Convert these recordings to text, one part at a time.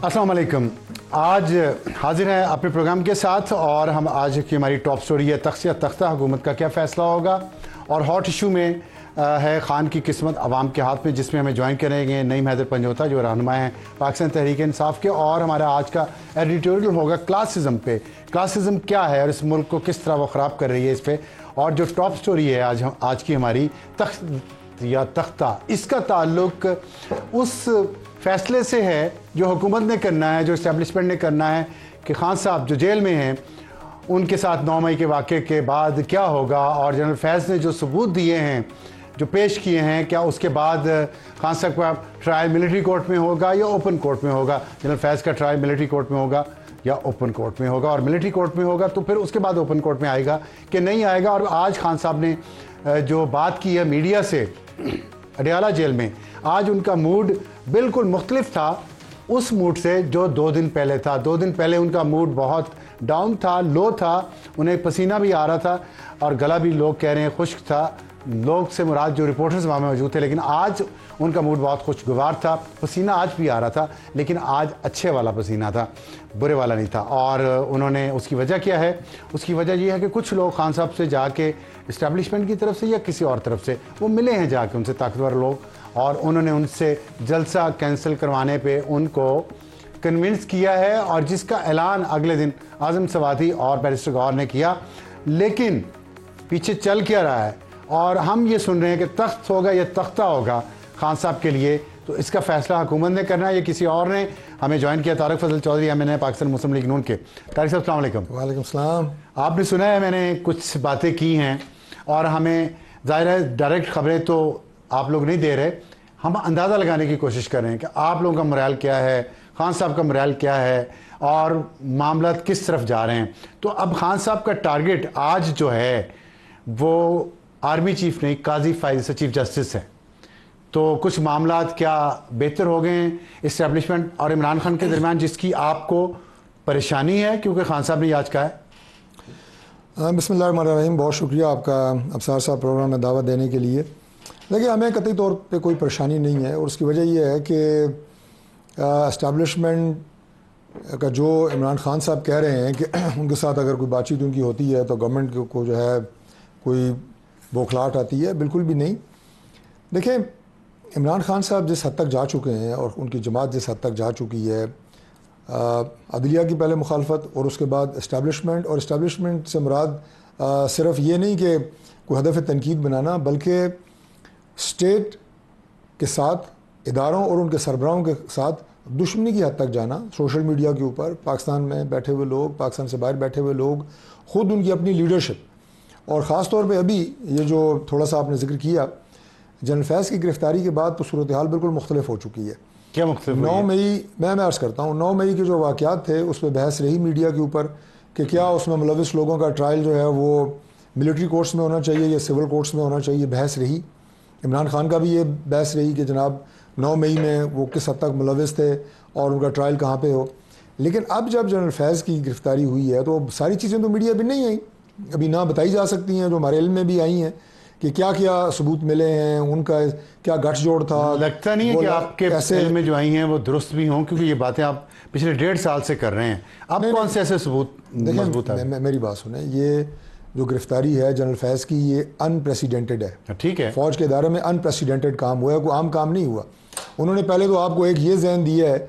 अस्सलाम वालेकुम। आज हाजिर हैं अपने प्रोग्राम के साथ और हम आज की हमारी टॉप स्टोरी है तख्त या तख्ता, हुकूमत का क्या फ़ैसला होगा। और हॉट इशू में है खान की किस्मत अवाम के हाथ में, जिसमें हमें ज्वाइन करेंगे नईम हैदर पंजोता जो रहनुमा हैं पाकिस्तान तहरीक इंसाफ के। और हमारा आज का एडिटोरियल होगा क्लासिज़म पे। क्लासिज़म क्या है और इस मुल्क को किस तरह वो ख़राब कर रही है इस पर। और जो टॉप स्टोरी है आज की हमारी तख्त या तख्ता, इसका ताल्लुक उस फैसले से है जो हुकूमत ने करना है, जो इस्टेब्लिशमेंट ने करना है कि खान साहब जो जेल में हैं उनके साथ 9 मई के वाक़े के बाद क्या होगा। और जनरल फैज़ ने जो सबूत दिए हैं, जो पेश किए हैं, क्या उसके बाद खान साहब का ट्रायल मिलिट्री कोर्ट में होगा या ओपन कोर्ट में होगा। जनरल फैज़ का ट्रायल मिलिट्री कोर्ट में होगा या ओपन कोर्ट में होगा, और मिलिट्री कोर्ट में होगा तो फिर उसके बाद ओपन कोर्ट में आएगा कि नहीं आएगा। और आज खान साहब ने जो बात की है मीडिया से अडयाला जेल में, आज उनका मूड बिल्कुल मुख्तलिफ था उस मूड से जो 2 दिन पहले था। 2 दिन पहले उनका मूड बहुत डाउन था, लो था, उन्हें पसीना भी आ रहा था और गला भी लोग कह रहे हैं खुश्क था। लोग से मुराद जो रिपोर्टर्स वहाँ में मौजूद थे, लेकिन आज उनका मूड बहुत खुशगवार था। पसीना आज भी आ रहा था, लेकिन आज अच्छे वाला पसीना था, बुरे वाला नहीं था। और उन्होंने उसकी वजह क्या है? उसकी वजह यह है कि कुछ लोग खान साहब से जाके इस्टेब्लिशमेंट की तरफ से या किसी और तरफ से वो मिले हैं जाके उनसे, ताकतवर लोग, और उन्होंने उनसे जलसा कैंसिल करवाने पे उनको कन्विंस किया है। और जिसका ऐलान अगले दिन आज़म सवादी और बैरिस्टर गौहर ने किया। लेकिन पीछे चल क्या रहा है, और हम ये सुन रहे हैं कि तख्त होगा या तख्ता होगा खान साहब के लिए, तो इसका फ़ैसला हुकूमत ने करना है या किसी और ने। हमें ज्वाइन किया तारिक फजल चौधरी, एमएनए पाकिस्तान मुस्लिम लीग नून के। तारिक साहब अस्सलाम वालेकुम। वालेकुम सलाम। आपने सुना है मैंने कुछ बातें की हैं और हमें ज़ाहिर है डायरेक्ट खबरें तो आप लोग नहीं दे रहे, हम अंदाज़ा लगाने की कोशिश कर रहे हैं कि आप लोगों का मोराल क्या है, खान साहब का मोराल क्या है और मामला किस तरफ जा रहे हैं। तो अब खान साहब का टारगेट आज जो है वो आर्मी चीफ नहीं, काजी फाइज से चीफ जस्टिस है। तो कुछ मामला क्या बेहतर हो गए हैं इस्टेब्लिशमेंट और इमरान खान के दरमियान, जिसकी आपको परेशानी है क्योंकि खान साहब ने आज कहा है? बिस्मिल्लाहिर्रहमानिर्रहीम। बहुत शुक्रिया आपका अफसार साहब प्रोग्राम में दावत देने के लिए। देखिए, हमें कतई तौर पे कोई परेशानी नहीं है, और उसकी वजह यह है कि इस्टेब्लिशमेंट का जो इमरान खान साहब कह रहे हैं कि उनके साथ अगर कोई बातचीत उनकी होती है तो गवर्नमेंट को जो है कोई बौखलाहट आती है, बिल्कुल भी नहीं। देखिए, इमरान खान साहब जिस हद तक जा चुके हैं और उनकी जमात जिस हद तक जा चुकी है, अदलिया की पहले मुखालफत और उसके बाद इस्टेब्लिशमेंट, और इस्टेब्लिशमेंट से मुराद सिर्फ ये नहीं कि कोई हदफ तनकीद बनाना, बल्कि स्टेट के साथ इदारों और उनके सरबराहों के साथ दुश्मनी की हद तक जाना। सोशल मीडिया के ऊपर पाकिस्तान में बैठे हुए लोग, पाकिस्तान से बाहर बैठे हुए लोग, ख़ुद उनकी अपनी लीडरशिप, और ख़ास तौर पे अभी ये जो थोड़ा सा आपने जिक्र किया जनरल फैज़ की गिरफ्तारी के बाद, तो सूरत हाल बिल्कुल मुख्तलिफ हो चुकी है। क्या मुख्तलिफ? 9 मई मैं अर्ज़ करता हूँ, 9 मई के जो वाक़यात थे उस पर बहस रही मीडिया के ऊपर कि क्या उसमें मुलविस लोगों का ट्रायल जो है वो मिलिट्री कोर्ट्स में होना चाहिए या सिविल कोर्ट्स में होना चाहिए। बहस रही, इमरान खान का भी ये बहस रही कि जनाब 9 मई में वो किस हद तक मुलविस थे और उनका ट्रायल कहाँ पे हो। लेकिन अब जब जनरल फैज़ की गिरफ्तारी हुई है तो सारी चीज़ें तो मीडिया भी नहीं आई, अभी ना बताई जा सकती हैं, जो हमारे इल्म में भी आई हैं कि क्या क्या सबूत मिले हैं, उनका क्या गठजोड़ था। लगता नहीं है कि आपके ऐसे में जो आई हैं वो दुरुस्त भी हों, क्योंकि ये बातें आप पिछले 1.5 साल से कर रहे हैं। अब कौन से ऐसे सबूत मजबूत है? मेरी बात सुने, ये जो गिरफ्तारी है जनरल फैज़ की, ये अनप्रेसिडेंटेड है। ठीक है, फ़ौज के इदारे में अनप्रेसिडेंटेड काम हुआ है, कोई आम काम नहीं हुआ। उन्होंने पहले तो आपको एक ये ज़हन दिया है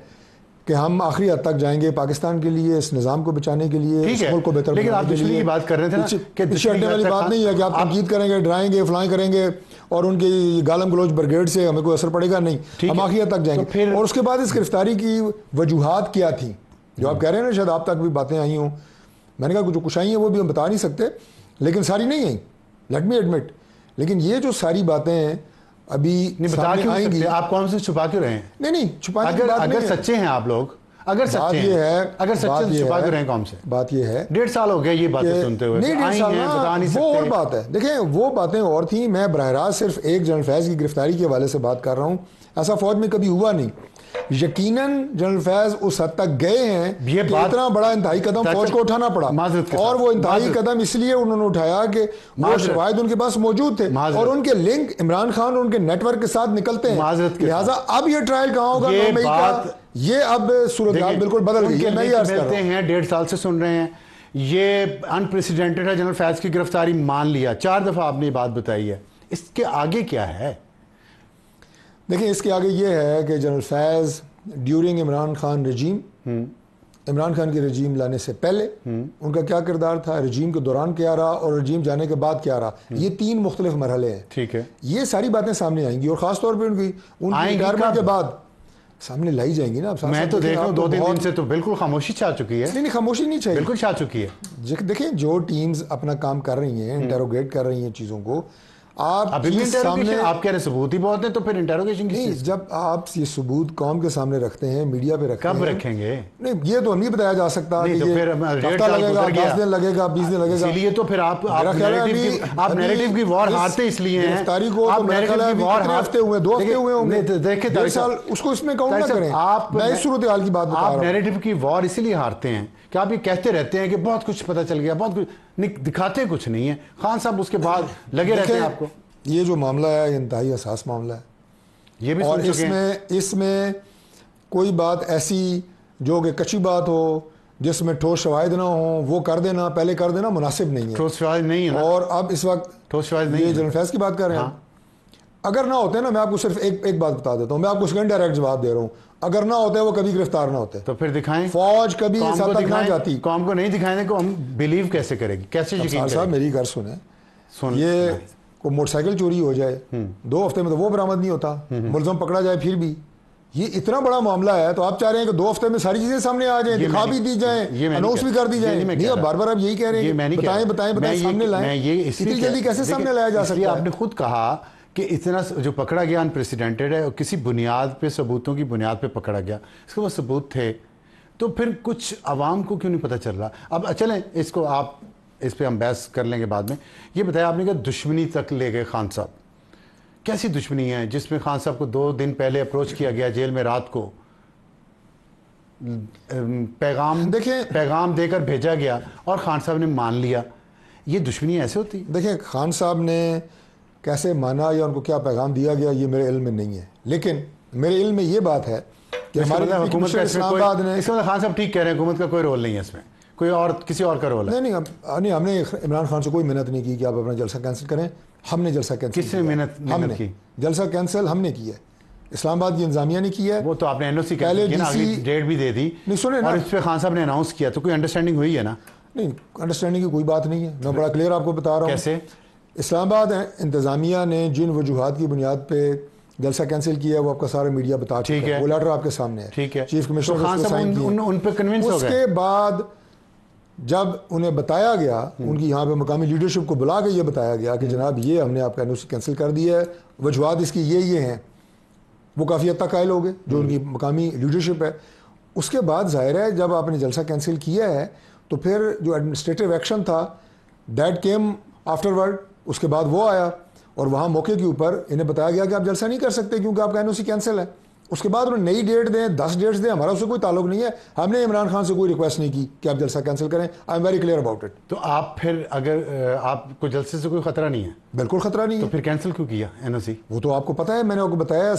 कि हम आखिरी हद तक जाएंगे पाकिस्तान के लिए, इस निज़ाम को बचाने के लिए, इस मुल्क को बेहतर लेकिन आप दुश्मनी की बात कर रहे थे ना कि पीछे हटने वाली बात नहीं है कि आप तनकीद करेंगे, डराएंगे, फलाएं करेंगे और उनकी गालम गलोच ब्रिगेड से हमें कोई असर पड़ेगा नहीं, हम आखिरी हद तक जाएंगे। और उसके बाद इस गिरफ्तारी की वजूहात क्या थी जो आप कह रहे हैं ना, शायद आप तक भी बातें आई हों। मैंने कहा जो कुछ आई हैं वो भी हम बता नहीं सकते, लेकिन सारी नहीं आई, लेट मी एडमिट। लेकिन ये जो सारी बातें हैं अभी सामने आएंगी। आप कौन से छुपा क्यों रहे हैं? नहीं छुपाने की बात नहीं है। अगर सच्चे हैं आप लोग, अगर सच्चे हैं, अगर सच्चे छुपा क्यों रहे हैं? कौन से? बात ये है 1.5 साल हो गया ये बातें सुनते हुए। नहीं, 1.5 साल बता नहीं सकते। वो और बात है। देखें, वो बातें और थी। मैं बरह रास्त सिर्फ एक जनरल फैज़ की गिरफ्तारी के हवाले से बात कर रहा हूँ। ऐसा फौज में कभी हुआ नहीं यकीनन जनरल फैज उस हद तक गए हैं ये कि बात इतना बड़ा इंतहाई कदम फौज को उठाना पड़ा, और वो इंतहाई कदम इसलिए उन्होंने उठाया कि वो शवाहिद उनके पास मौजूद थे और उनके लिंक इमरान खान और उनके नेटवर्क के साथ निकलते हैं। लिहाजा अब ये ट्रायल कहाँ होगा 9 मई का, ये अब सूरत हाल बिल्कुल बदल गई है। मैं ये अर्ज कर रहा हूं, 1.5 साल से सुन रहे हैं, ये अनप्रेसिडेंटेड है। जनरल फैज की गिरफ्तारी मान लिया, 4 दफा आपने ये बात बताई है, इसके आगे क्या है? देखिए इसके आगे ये है कि जनरल फैज ड्यूरिंग इमरान खान रजीम, इमरान खान की रजीम लाने से पहले उनका क्या किरदार था, रजीम के दौरान क्या रहा और रजीम जाने के बाद क्या रहा, ये 3 मुख्तलिफ मरहले हैं। ठीक है, ये सारी बातें सामने आएंगी और खासतौर पर उनकी रिटायरमेंट के बाद सामने लाई जाएंगी ना। मैं तो देख रहा हूँ 2-3 दिन से तो बिल्कुल खामोशी छा चुकी है। नहीं, खामोशी नहीं चाहिए, बिल्कुल छा चुकी है। देखिए जो टीम्स अपना काम कर रही हैं, इंटेरोगेट कर रही हैं चीज़ों को, आप सामने आप कह रहे सबूत ही बहुत है, तो फिर इंटेरोगेशन की नहीं, जब आप ये सबूत कौम के सामने रखते हैं, मीडिया पे रखते हैं, कब रखेंगे? नहीं, ये तो नहीं बताया जा सकता कि तो ये फिर हफ्ता लगेगा, 10 दिन लगेगा, 20 दिन लगेगा। इसलिए तो फिर आप नैरेटिव की वॉर हारते इसलिए हैं। गिरफ्तारी को तो मेरे ख्याल है 2 हफ्ते हुए होंगे, देखिए 1.5 साल, उसको इसमें काउंट ना करें। आप मैं इस सूरत हाल की बात बता रहा हूं। आप नैरेटिव की वॉर इसलिए हारते हैं कि आप ये कहते रहते हैं कि बहुत कुछ पता चल गया, बहुत कुछ दिखाते कुछ नहीं है। खान साहब उसके बाद लगे रहते हैं आपको। ये जो मामला है इंतहाई हसास मामला है, ये भी और इसमें कोई बात ऐसी जो कि कच्ची बात हो, जिसमें ठोस शवाहिद ना हो, वो कर देना, पहले कर देना मुनासिब नहीं है। ठोस शवाहिद नहीं है ना? और अब इस वक्त ठोस शवाहिद नहीं है। जनरल फैज की बात कर रहे हैं। हाँ। अगर ना होते ना, मैं आपको सिर्फ एक बात बता देता हूँ, मैं आपको सेकंड डायरेक्ट जवाब दे रहा हूँ, अगर ना होते वो कभी गिरफ्तार ना होते। तो फिर दिखाएं, फौज कभी इस हद तक ना जाती। कौम को नहीं दिखाने को हम बिलीव कैसे करेंगे, कैसे यकीन करेंगे? साहब मेरी घर सुने, ये को मोटरसाइकिल चोरी हो जाए 2 हफ्ते में तो वो बरामद नहीं होता, मुलजम पकड़ा जाए फिर भी, ये इतना बड़ा मामला है, तो आप चाह रहे हैं कि 2 हफ्ते में सारी चीजें सामने आ जाए, दिखा भी दी जाए, अनाउंस भी कर दी जाए। नहीं, अब बार बार आप यही कह रहे हैं, बताएं सामने लाएं। इतनी जल्दी कैसे सामने लाया जा सकता है? आपने खुद कहा कि इतना जो पकड़ा गया अनप्रेसिडेंटेड है और किसी बुनियाद पे, सबूतों की बुनियाद पे पकड़ा गया, इसके वो सबूत थे, तो फिर कुछ आवाम को क्यों नहीं पता चल रहा? अब चलें, इसको आप इस पे हम बहस कर लेंगे बाद में। ये बताया आपने कि दुश्मनी तक ले गए खान साहब, कैसी दुश्मनी है जिसमें खान साहब को 2 दिन पहले अप्रोच किया गया जेल में, रात को पैगाम देकर भेजा गया और खान साहब ने मान लिया? ये दुश्मनी ऐसे होती? देखिए खान साहब ने कैसे माना या उनको क्या पैगाम दिया गया, ये मेरे इल्म में नहीं है, लेकिन मेरे इल्म में ये बात है कि हमारे हुकूमत का इस्लामाबाद ने, इसमें खान साहब ठीक कह रहे हैं, हुकूमत का कोई रोल नहीं है इसमें, कोई और किसी और का रोल है। नहीं, हमने इमरान खान से कोई मेहनत नहीं की कि आप अपना जलसा कैंसिल करें। हमने जलसा कैंसिल, किसने मेहनत की? जलसा कैंसिल हमने की है, इस्लामाबाद की इंतजामिया ने की है। वो तो आपने एनओसी डेट भी दे दी, नहीं सुने और इस पे खान साहब ने अनाउंस किया, तो कोई अंडरस्टैंडिंग हुई है ना? नहीं, अंडरस्टैंडिंग की कोई बात नहीं है, मैं बड़ा क्लियर आपको बता रहा हूँ। कैसे? इस्लामाबाद इंतजामिया ने जिन वजूहात की बुनियाद पे जलसा कैंसिल किया है वो आपका सारा मीडिया बता चुका है, वो लेटर आपके सामने है। ठीक है, चीफ कमिश्नर तो खान साहब उन पे कन्विंस हो गए। उसके बाद जब उन्हें बताया गया, उनकी यहाँ पे मकामी लीडरशिप को बुला के ये बताया गया कि जनाब ये हमने आपका एनओसी कैंसिल कर दिया है, वजूहात इसकी ये हैं, वो काफ़ी हद तक कायल हो गए जो उनकी मकामी लीडरशिप है। उसके बाद जाहिर है जब आपने जलसा कैंसिल किया है तो फिर जो एडमिनिस्ट्रेटिव एक्शन था दैट केम आफ्टरवर्ड, उसके बाद वो आया और वहाँ मौके के ऊपर इन्हें बताया गया कि आप जलसा नहीं कर सकते क्योंकि आपका एनओसी कैंसिल है। उसके बाद उन्होंने नई डेट दें, 10 डेट्स दें, हमारा उससे कोई ताल्लुक नहीं है। हमने इमरान खान से कोई रिक्वेस्ट नहीं की कि आप जलसा कैंसिल करें। I am very clear about it. तो आप फिर अगर आपको जलसे से कोई खतरा नहीं है? बिल्कुल खतरा नहीं तो है। फिर कैंसिल क्यों किया एनओसी? वो तो आपको पता है, मैंने आपको बताया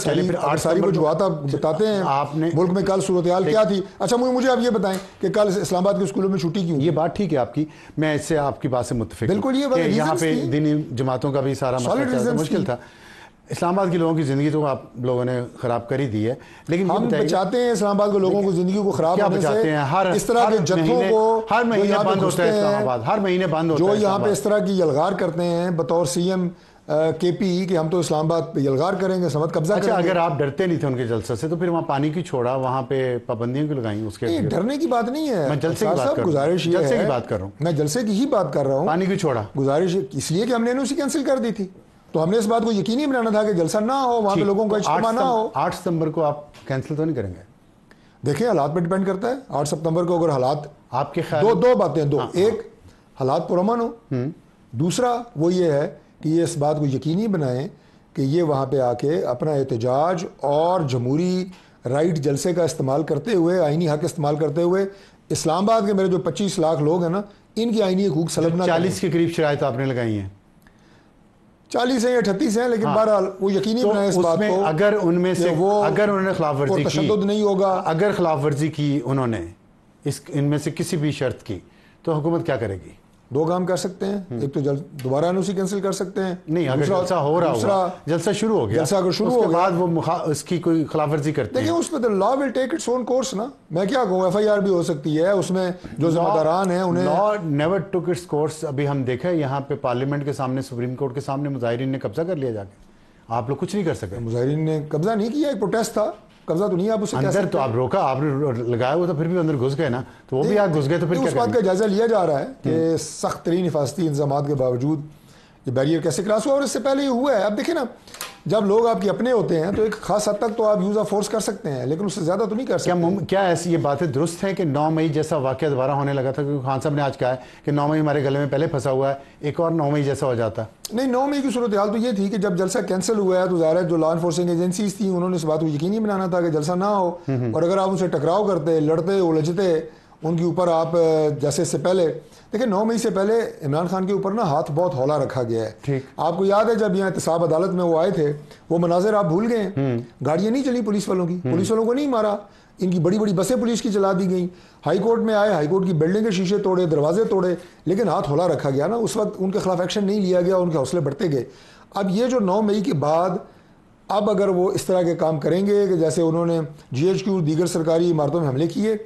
सारी वजूहात आप बताते हैं। आपने मुल्क में कल सूरत हाल क्या थी? अच्छा मुझे आप ये बताएं कि कल इस्लामाबाद के स्कूलों में छुट्टी क्यों? ये बात ठीक है आपकी, मैं इससे आपकी बात से मुत्तफिक हूं। बिल्कुल, ये यहाँ पे दीनी जमातों का भी सारा मसला मुश्किल था। इस्लामाबाद के लोगों की ज़िंदगी तो आप लोगों ने ख़राब कर ही दी है, लेकिन हम बचाते हैं इस्लामाबाद के लोगों को ज़िंदगी को ख़राब होने से। हर इस तरह के जत्थों को हर महीने बंद होता है इस्लामाबाद, हर महीने बंद होता है। जो यहाँ पे इस तरह की यलगार करते हैं बतौर सीएम केपी कि हम तो इस्लामाबाद पे यलगार करेंगे, समझ कब्जा करेंगे। अगर आप डरते नहीं थे उनके जलसे से तो फिर वहाँ पानी क्यों छोड़ा, वहाँ पे पाबंदियां क्यों लगाई? उसके डरने की बात नहीं है, मैं जलसे की बात गुजारिश जलसे की बात कर रहा हूँ, मैं जलसे की ही बात कर रहा हूँ। पानी क्यों छोड़ा? गुजारिश इसलिए कि हमने एनओसी कैंसिल कर दी थी, तो हमने इस बात को यकीनी बनाना था कि जलसा ना हो, वहां पे लोगों का इज्तिमा ना हो। 8 सितंबर को आप कैंसिल तो नहीं करेंगे? देखिए हालात पे डिपेंड करता है। 8 सितंबर को अगर हालात आपके ख्याल दो बातें, एक हालात पुरअमन हो, दूसरा वो ये है कि ये इस बात को यकीनी बनाएं कि ये वहाँ पे आके अपना एहतजाज और जमहूरी राइट जलसे का इस्तेमाल करते हुए, आइनी हक इस्तेमाल करते हुए इस्लामाबाद के मेरे जो 25 लाख लोग हैं ना, इनकी आइनी हकूक सलब ना 40 के करीब शराइत आपने लगाई हैं, 40 है या 38 है, लेकिन बहरहाल वो यकीनी तो बनाए इस बात को, अगर उनमें से वो अगर उन्होंने खिलाफ वर्जी की, तशद्दुद नहीं होगा, अगर खिलाफ वर्जी की उन्होंने इनमें से किसी भी शर्त की, तो हुकूमत क्या करेगी? 2 काम कर सकते हैं। एक तो दोबारा एनओसी कैंसिल कर सकते हैं। नहीं, अगर जलसा हो रहा होगा, जलसा शुरू हो गया, जलसा अगर शुरू उसके हो गया, बाद वो इसकी कोई खिलाफवर्जी करते हैं, देखिए उसमें तो law will take its own course ना। मैं क्या कहूँ, FIR भी हो सकती है, उसमें जो जिम्मेदारान हैं उन्हें। Law never took its course. अभी हम देखा है यहाँ पे पार्लियामेंट के सामने, सुप्रीम कोर्ट के सामने मुजाहिरीन ने कब्जा कर लिया जाके, आप लोग कुछ नहीं कर सके। मुजाहिरीन ने कब्जा नहीं किया, एक प्रोटेस्ट था, कब्जा तो नहीं। आप उसे अंदर तो आप रोका, आपने लगाया हुआ तो फिर भी अंदर घुस गए ना, तो वो भी आप घुस गए तो फिर क्या उस बात का जायजा लिया जा रहा है कि सख्त तरीन हिफाजती इंतजाम के बावजूद ये बैरियर कैसे क्रॉस हुआ, और इससे पहले ये हुआ है। अब देखिए ना, जब लोग आपके अपने होते हैं तो एक खास हद तक तो आप यूज ऑफ फोर्स कर सकते हैं, लेकिन उससे ज्यादा तो नहीं कर सकते। क्या ऐसी ये बातें दुरुस्त हैं कि 9 मई जैसा वाकया दोबारा होने लगा था? क्योंकि खान साहब ने आज कहा है कि 9 मई हमारे गले में पहले फंसा हुआ है, एक और 9 मई जैसा हो जाता। नहीं, 9 मई की सूरत हाल तो ये थी कि जब जलसा कैंसिल हुआ है तो ज़ाहिर है जो लॉ इन्फोर्सिंग एजेंसीज थी उन्होंने इस बात को यकीनी बनाना था कि जलसा ना हो, और अगर आप उनसे टकराव करते, लड़ते, उलझते, उनके ऊपर आप जैसे इससे पहले देखिए 9 मई से पहले इमरान खान के ऊपर ना हाथ बहुत हौला रखा गया है। ठीक, आपको याद है जब यहाँ एहतसाब अदालत में वो आए थे, वो मनाजिर आप भूल गए? गाड़ियां नहीं चली पुलिस वालों की, पुलिस वालों को नहीं मारा, इनकी बड़ी बड़ी बसें पुलिस की चला दी गई। हाई कोर्ट में आए, हाई कोर्ट की बिल्डिंग के शीशे तोड़े, दरवाजे तोड़े, लेकिन हाथ हौला रखा गया ना। उस वक्त उनके खिलाफ एक्शन नहीं लिया गया, उनके हौसले बढ़ते गए। अब ये जो 9 मई के बाद अब अगर वो इस तरह के काम करेंगे कि जैसे उन्होंने GHQ दीगर सरकारी इमारतों में हमले किए,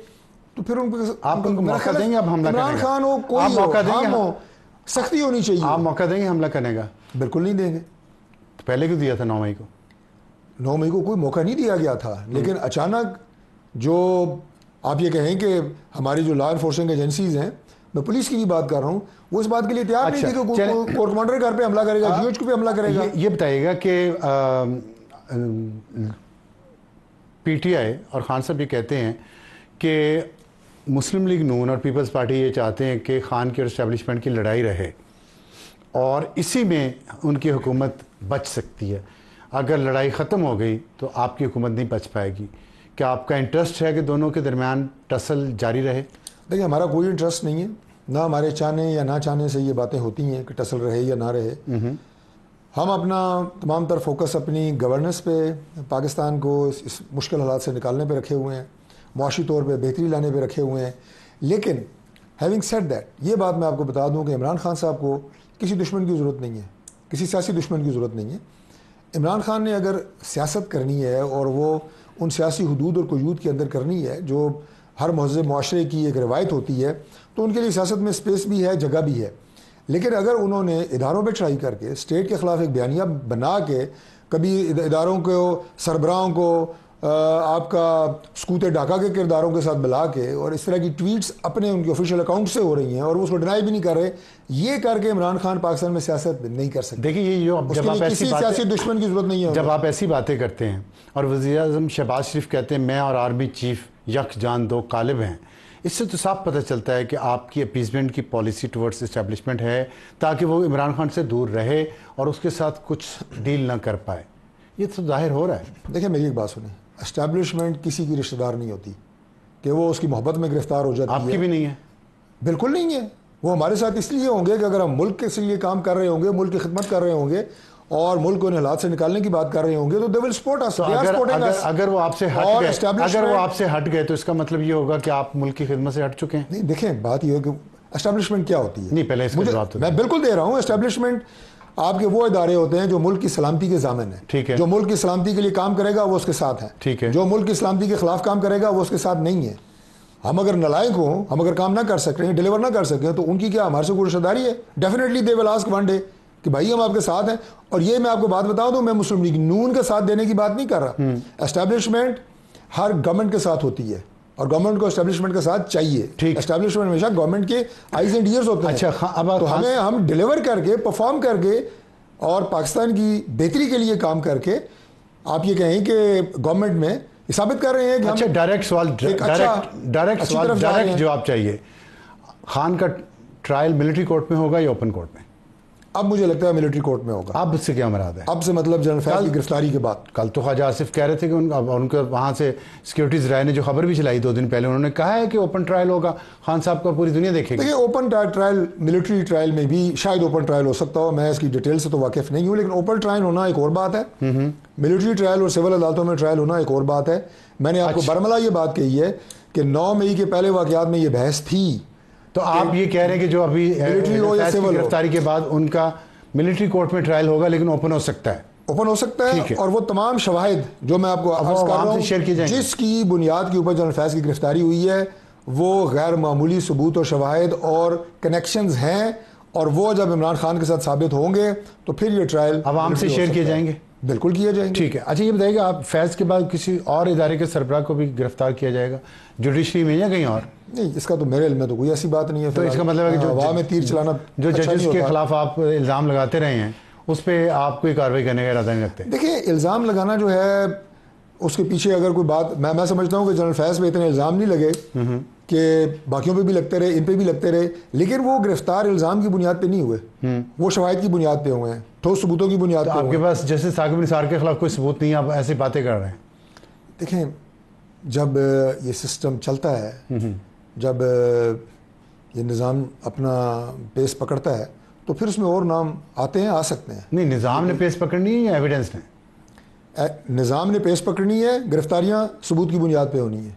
तो फिर आप उनको मौका देंगे? अब हमला करेगा इमरान खान हो, कोई मौका देंगे? हो, सख्ती होनी चाहिए। आप मौका देंगे हमला करने का? बिल्कुल नहीं देंगे। तो पहले क्यों दिया था 9 मई को? 9 मई को कोई मौका नहीं दिया गया था, लेकिन अचानक जो आप ये कहें कि हमारी जो लॉ इन्फोर्सिंग एजेंसीज हैं, मैं पुलिस की भी बात कर रहा हूँ, वो इस बात के लिए तैयार नहीं थी कि कोर्ट कमांडर घर पे हमला करेगा, GHQ पे हमला करेगा। ये बताइएगा कि PTI और खान साहब ये कहते हैं कि मुस्लिम लीग नून और पीपल्स पार्टी ये चाहते हैं कि खान की और इस्टेब्लिशमेंट की लड़ाई रहे, और इसी में उनकी हुकूमत बच सकती है। अगर लड़ाई ख़त्म हो गई तो आपकी हुकूमत नहीं बच पाएगी। क्या आपका इंटरेस्ट है कि दोनों के दरमियान टसल जारी रहे? देखिए, हमारा कोई इंटरेस्ट नहीं है, ना हमारे चाहने या ना चाहने से ये बातें होती हैं कि टसल रहे या ना रहे। हम अपना तमाम तर फोकस अपनी गवर्नेंस पे, पाकिस्तान को इस मुश्किल हालात से निकालने पे रखे हुए हैं, मुआशी तौर पे बेहतरी लाने पे रखे हुए हैं। लेकिन हैविंग सेड दैट, ये बात मैं आपको बता दूं कि इमरान खान साहब को किसी दुश्मन की ज़रूरत नहीं है, किसी सियासी दुश्मन की ज़रूरत नहीं है। इमरान खान ने अगर सियासत करनी है और वो उन सियासी हदूद और क़ुयूद के अंदर करनी है जो हर महज़ब मुआशरे की एक रवायत होती है, तो उनके लिए सियासत में स्पेस भी है, जगह भी है। लेकिन अगर उन्होंने इदारों पे ट्राई करके स्टेट के ख़िलाफ़ एक बयानिया बना के, कभी इदारों को सरबराहों को आपका सकूते ढाका के किरदारों के साथ मिला के, और इस तरह की ट्वीट्स अपने उनके ऑफिशियल अकाउंट से हो रही हैं और वो उसको डिनाई भी नहीं कर रहे, ये करके इमरान खान पाकिस्तान में सियासत नहीं कर सकते। देखिए, ये जो जब आप किसी सियासी दुश्मन की जरूरत नहीं है। जब आप ऐसी बातें करते हैं और वज़ीर आज़म शहबाज शरीफ कहते हैं मैं और आर्मी चीफ यक जान दो कालिब हैं, इससे तो साफ पता चलता है कि आपकी अपीसमेंट की पॉलिसी टुवर्ड्स इस्टेब्लिशमेंट है, ताकि वो इमरान खान से दूर रहे और उसके साथ कुछ डील ना कर पाए। ये तो जाहिर हो रहा है। देखिए, मेरी एक बात सुनिए, एस्टैब्लिशमेंट किसी की रिश्तेदार नहीं होती कि वो उसकी मोहब्बत में गिरफ्तार हो जाती है। आपकी भी नहीं है? बिल्कुल नहीं है। वो हमारे साथ इसलिए होंगे कि अगर हम मुल्क के लिए काम कर रहे होंगे, मुल्क की खिदमत कर रहे होंगे और मुल्क को इन हालात से निकालने की बात कर रहे होंगे, तो दे विल सपोर्ट अस। अगर वो आपसे हट गए तो इसका मतलब ये होगा कि आप मुल्क की खिदमत से हट चुके हैं। नहीं, देखें, बात ये है कि एस्टैब्लिशमेंट क्या होती है। नहीं, पहले इसका जवाब तो मैं बिल्कुल दे रहा हूँ। एस्टैब्लिशमेंट आपके वो इदारे होते हैं जो मुल्क की सलामती के ज़ामिन है। ठीक है। जो मुल्क की सलामती के लिए काम करेगा वो उसके साथ है। ठीक है। जो मुल्क की सलामती के खिलाफ काम करेगा वो उसके साथ नहीं है। हम अगर नलायक हों, हम अगर काम ना कर सक रहे हैं, डिलीवर ना कर सकें, तो उनकी क्या हमारे से कोई रिश्तेदारी है? Definitely they will ask one day कि भाई हम आपके साथ हैं। और ये मैं आपको बात बता दूं, मैं मुस्लिम लीग नून के साथ देने की बात नहीं कर रहा। एस्टैब्लिशमेंट हर गवर्नमेंट के साथ होती है और गवर्नमेंट को एस्टैब्लिशमेंट के साथ चाहिए। एस्टैब्लिशमेंट हमेशा गवर्नमेंट के आईज एंड ईयर्स होते हैं। अच्छा, अब तो हमें हम डिलीवर करके, परफॉर्म करके और पाकिस्तान की बेहतरी के लिए काम करके, आप ये कहें कि गवर्नमेंट में साबित कर रहे हैं कि अच्छा, डायरेक्ट सवाल, डायरेक्ट जवाब चाहिए। खान का ट्रायल मिलिट्री कोर्ट में होगा या ओपन कोर्ट में? अब मुझे लगता है मिलिट्री कोर्ट में होगा। अब से क्या मुराद है? अब से मतलब जनरल फैज़ की गिरफ्तारी के बाद। कल तो ख्वाजा आसिफ कह रहे थे कि उनके वहाँ से सिक्योरिटीज राय ने जो खबर भी चलाई 2 दिन पहले, उन्होंने कहा है कि ओपन ट्रायल होगा, खान साहब का पूरी दुनिया देखेगी। देखिए ओपन ट्रायल, मिलिट्री ट्रायल में भी शायद ओपन ट्रायल हो सकता हो, मैं इसकी डिटेल से तो वाकिफ नहीं हूँ, लेकिन ओपन ट्रायल होना एक और बात है, मिलिट्री ट्रायल और सिविल अदालतों में ट्रायल होना एक और बात है। मैंने आपको बरमला ये बात कही है कि 9 मई के पहले वाक़यात में ये बहस थी। तो आप ये कह रहे हैं कि जो अभी मिलिट्री हो या सिविल गिरफ्तारी के बाद उनका मिलिट्री कोर्ट में ट्रायल होगा, लेकिन ओपन हो सकता है? ओपन हो सकता है, और वो तमाम शवाहिद जो मैं आपको अर्ज कर रहा हूं, जिसकी बुनियाद के ऊपर जनरल फैज़ की गिरफ्तारी हुई है, वो गैर मामूली सबूत और शवाहिद और कनेक्शंस हैं, और वो जब इमरान खान के साथ साबित होंगे तो फिर ये ट्रायल आवाम से शेयर किए जाएंगे। बिल्कुल किए जाएंगे। ठीक है। अच्छा ये बताइएगा, आप फैज़ के बाद किसी और इदारे के सरबराह को भी गिरफ्तार किया जाएगा जुडिशरी में या कहीं और? नहीं, इसका तो मेरे इल्म में तो कोई ऐसी बात नहीं है। तो इसका मतलब है कि जो हवा में तीर चलाना, जो जजेस के खिलाफ आप इल्ज़ाम लगाते रहे हैं, उस पर आप कोई कार्रवाई करने का इरादा नहीं रखते? देखिए इल्ज़ाम लगाना जो है, उसके पीछे अगर कोई बात, मैं समझता हूँ कि जनरल फैज़ पे इतने इल्ज़ाम नहीं लगे कि बाकियों पे भी लगते रहे, इन पे भी लगते रहे, लेकिन वो गिरफ्तार इल्ज़ाम की बुनियाद पे नहीं हुए, वो शवाहिद की बुनियाद पे हुए हैं, ठोस सबूतों की बुनियाद पे। आपके पास जैसे साकिब निसार के खिलाफ कोई सबूत नहीं है, आप ऐसी बातें कर रहे हैं? देखें, जब ये सिस्टम चलता है, जब ये निज़ाम अपना पेस पकड़ता है, तो फिर उसमें और नाम आते हैं, आ सकते हैं। नहीं, निज़ाम ने पेस पकड़नी है या एविडेंस ने? निज़ाम ने पेश पकड़नी है, गिरफ्तारियां सबूत की बुनियाद पे होनी है,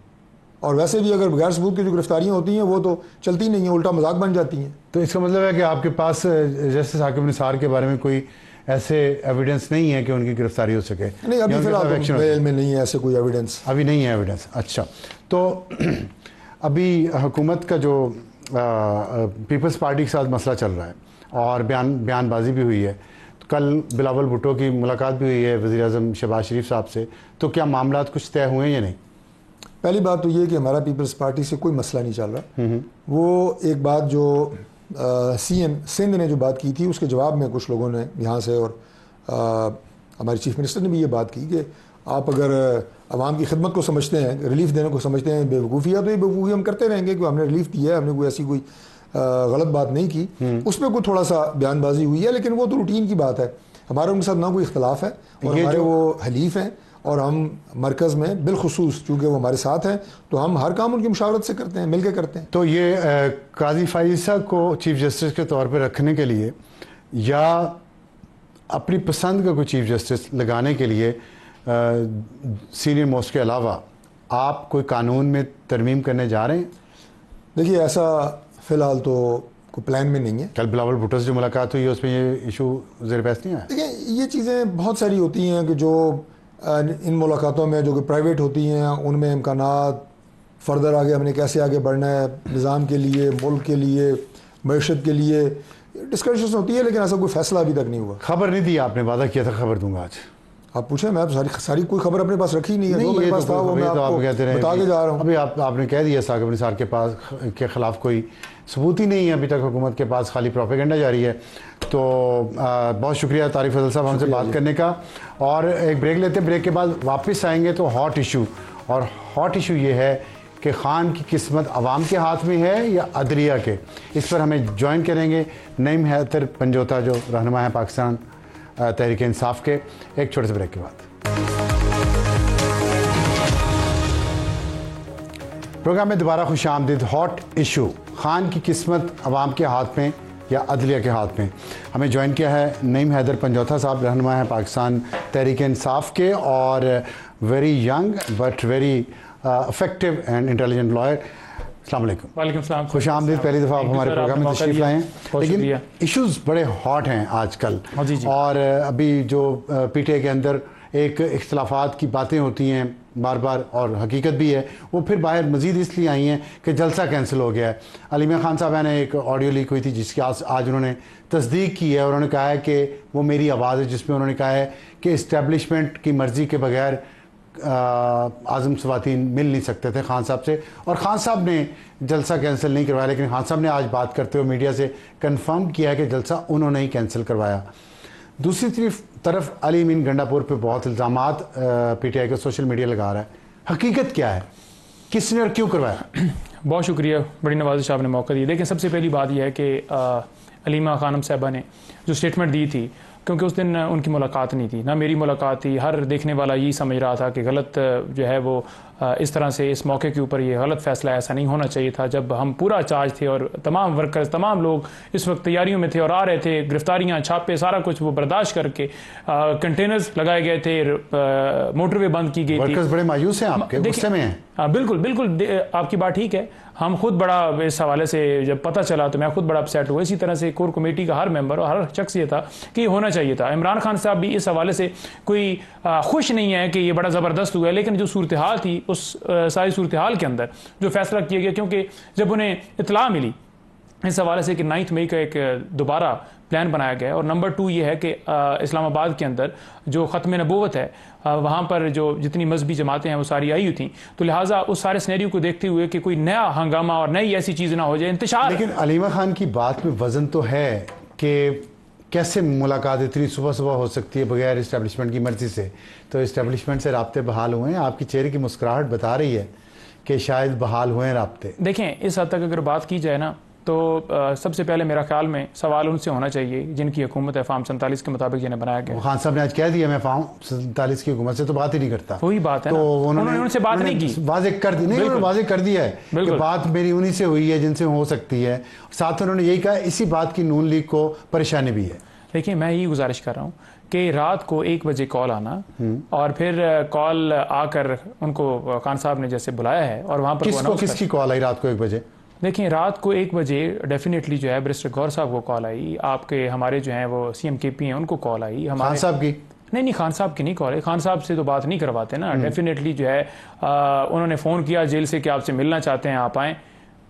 और वैसे भी अगर बगैर सबूत की जो गिरफ्तारियां होती हैं वो तो चलती नहीं है, उल्टा मजाक बन जाती हैं। तो इसका मतलब है कि आपके पास जैसे साकिब निसार के बारे में कोई ऐसे एविडेंस नहीं है कि उनकी गिरफ्तारी हो सके? नहीं, अभी फिलहाल मेरे में नहीं है ऐसे कोई एविडेंस, अभी नहीं है एविडेंस। अच्छा, तो अभी हुकूमत का जो पीपल्स पार्टी के साथ मसला चल रहा है और बयानबाजी भी हुई है, तो कल बिलावल भुट्टो की मुलाकात भी हुई है वज़ीर आज़म शहबाज शरीफ साहब से, तो क्या मामला कुछ तय हुए हैं या नहीं? पहली बात तो ये कि हमारा पीपल्स पार्टी से कोई मसला नहीं चल रहा। वो एक बात जो CM सिंध ने जो बात की थी, उसके जवाब में कुछ लोगों ने यहाँ से, और हमारे चीफ मिनिस्टर ने भी ये बात की कि आप अगर आवाम की खिदमत को समझते हैं, रिलीफ देने को समझते हैं बेवकूफ़ी है, तो ये बेवकूफ़ी हम करते रहेंगे कि हमने रिलीफ दिया है, हमने कोई ऐसी कोई गलत बात नहीं की। उसमें कोई थोड़ा सा बयानबाजी हुई है, लेकिन वो तो रूटीन की बात है। हमारा उनके साथ ना कोई इख्तलाफ है, और हमारे वो हलीफ हैं, और हम मरकज़ में बिलखुसूस चूँकि वो हमारे साथ हैं, तो हम हर काम उनकी मुशावरत से करते हैं, मिल के करते हैं। तो ये काजी फाइज़ा को चीफ जस्टिस के तौर पर रखने के लिए या अपनी पसंद का कोई चीफ जस्टिस लगाने के लिए सीनियर मोस्ट के अलावा आप कोई कानून में तरमीम करने जा रहे हैं? देखिए, ऐसा फ़िलहाल तो कोई प्लान में नहीं है। कल बिलावल भुट्टो से जो मुलाकात हुई है उसमें ये इशू ज़ेर बहस नहीं आया? देखिए, ये चीज़ें बहुत सारी होती हैं कि जो इन मुलाकातों में जो कि प्राइवेट होती हैं, उनमें इम्कानात फर्दर आगे हमने कैसे आगे बढ़ना है, निज़ाम के लिए, मुल्क के लिए, मईशत के लिए डिस्कशन होती है, लेकिन ऐसा कोई फैसला अभी तक नहीं हुआ। खबर नहीं दी आपने, वादा किया था खबर दूंगा आज। आप पूछें, मैं तो सारी कोई खबर अपने पास रखी नहीं है, जो मेरे पास था वो मैं आपको बता के जा रहा हूँ। अभी आपने कह दिया साकिब निसार के पास के खिलाफ कोई सबूत ही नहीं है अभी तक, हुकूमत के पास खाली प्रोपेगेंडा जारी है। तो बहुत शुक्रिया तारिक फजल साहब हमसे बात करने का, और एक ब्रेक लेते हैं, ब्रेक के बाद वापस आएंगे तो हॉट इशू, और हॉट इशू ये है कि खान की किस्मत अवाम के हाथ में है या अदलिया के। इस पर हमें ज्वाइन करेंगे नईम हैदर पंजोता, जो रहनुमा है पाकिस्तान तहरीक इंसाफ के। एक छोटे से ब्रेक के बाद प्रोग्राम में दोबारा खुश आमदीद। हॉट इशू, खान की किस्मत अवाम के हाथ में या अदलिया के हाथ में। हमें ज्वाइन किया है नईम हैदर पंजोता साहब, रहनुमा है पाकिस्तान तहरीक इंसाफ के, और very young but very effective and intelligent lawyer. अस्सलाम वालेकुम। वालेकुम सलाम। खुश आमदीद, पहली दफ़ा आप हमारे प्रोग्राम में तशरीफ़ लाए हैं। लेकिन इश्यूज़ बड़े हॉट हैं आजकल, और अभी जो PTI के अंदर एक इख्तलाफात की बातें होती हैं बार बार, और हकीकत भी है, वो फिर बाहर मज़ीद इसलिए आई हैं कि जलसा कैंसिल हो गया है। अली मियां खान साहब ने एक ऑडियो लीक हुई थी जिसकी आज उन्होंने तस्दीक की है, और उन्होंने कहा है कि वो मेरी आवाज़ है, जिसमें उन्होंने कहा है कि इस्टेब्लिशमेंट की मर्ज़ी के बगैर आज़म सवातीन मिल नहीं सकते थे खान साहब से, और खान साहब ने जलसा कैंसिल नहीं करवाया। लेकिन खान साहब ने आज बात करते हुए मीडिया से कंफर्म किया है कि जलसा उन्होंने ही कैंसिल करवाया। दूसरी तरफ अली अमीन गंडापुर पे बहुत इल्ज़ामात PTI का सोशल मीडिया लगा रहा है, हकीकत क्या है, किसने और क्यों करवाया? बहुत शुक्रिया, बड़ी नवाजिश आपने मौका दिया। देखें, सबसे पहली बात यह है कि अलीमा खानम साहबा ने जो स्टेटमेंट दी थी, क्योंकि उस दिन उनकी मुलाकात नहीं थी, ना मेरी मुलाकात थी, हर देखने वाला यही समझ रहा था कि गलत जो है वो इस तरह से इस मौके के ऊपर ये गलत फैसला, ऐसा नहीं होना चाहिए था। जब हम पूरा चार्ज थे और तमाम वर्कर्स, तमाम लोग इस वक्त तैयारियों में थे और आ रहे थे, गिरफ्तारियां, छापे, सारा कुछ वो बर्दाश्त करके कंटेनर्स लगाए गए थे, मोटरवे बंद की गई थी। वर्कर्स बड़े मायूस हैं आपके, गुस्से में हैं। बिल्कुल बिल्कुल, आपकी बात ठीक है। हम खुद बड़ा इस हवाले से जब पता चला तो मैं खुद बड़ा अपसेट हुआ। इसी तरह से कोर कमेटी का हर मेंबर और हर शख्स ये था कि ये होना चाहिए था। इमरान खान साहब भी इस हवाले से कोई खुश नहीं है कि ये बड़ा ज़बरदस्त हुआ, लेकिन जो सूरत हाल थी उस सारी सूरत हाल के अंदर जो फैसला किया गया, क्योंकि जब उन्हें इतला मिली इस हवाले से कि 9 मई का एक दोबारा प्लान बनाया गया, और नंबर 2 ये है कि इस्लामाबाद के अंदर जो ख़त्म नबूवत है वहाँ पर जो जितनी मजहबी जमातें हैं वो सारी आई हुई थी, तो लिहाजा उस सारे सिनेरियो को देखते हुए कि कोई नया हंगामा और नई ऐसी चीज़ ना हो जाए, इंतशार। लेकिन अलीमा खान की बात में वजन तो है कि कैसे मुलाकात इतनी सुबह सुबह हो सकती है बगैर इस्टेब्लिशमेंट की मर्जी से। तो इस्टेब्लिशमेंट से राब्ते बहाल हुए हैं, आपकी चेहरे की मुस्कुराहट बता रही है कि शायद बहाल हुए हैं राब्ते। देखें, इस हद तक अगर बात की जाए ना, तो सबसे पहले मेरा ख्याल में सवाल उनसे होना चाहिए जिनकी हुकूमत है फार्म 47 के मुताबिक जिन्हें बनाया गया। खान साहब ने आज कह दिया मैं फार्म 47 की हुकूमत से तो बात ही नहीं करता। वही बात है, तो उन्होंने उनसे बात नहीं की, वाज़ेह कर दी, नहीं उन्होंने वाज़ेह कर दिया है कि बात मेरी उन्हीं से हुई है जिनसे हो सकती है। साथ में उन्होंने यही कहा इसी बात की नून लीग को परेशानी भी है। देखिए, मैं यही गुजारिश कर रहा हूँ कि रात को 1 बजे कॉल आना और फिर कॉल आकर उनको खान साहब ने जैसे बुलाया है और वहाँ पर किसकी कॉल आई रात को 1 बजे? देखिए, रात को 1 बजे डेफिनेटली जो है बैरिस्टर गौर साहब को कॉल आई, आपके हमारे जो हैं वो CM KP हैं उनको कॉल आई, हमारे खान साहब की नहीं खान साहब की नहीं कॉल है, खान साहब से तो बात नहीं करवाते ना। डेफिनेटली जो है उन्होंने फ़ोन किया जेल से कि आपसे मिलना चाहते हैं, आप आएँ,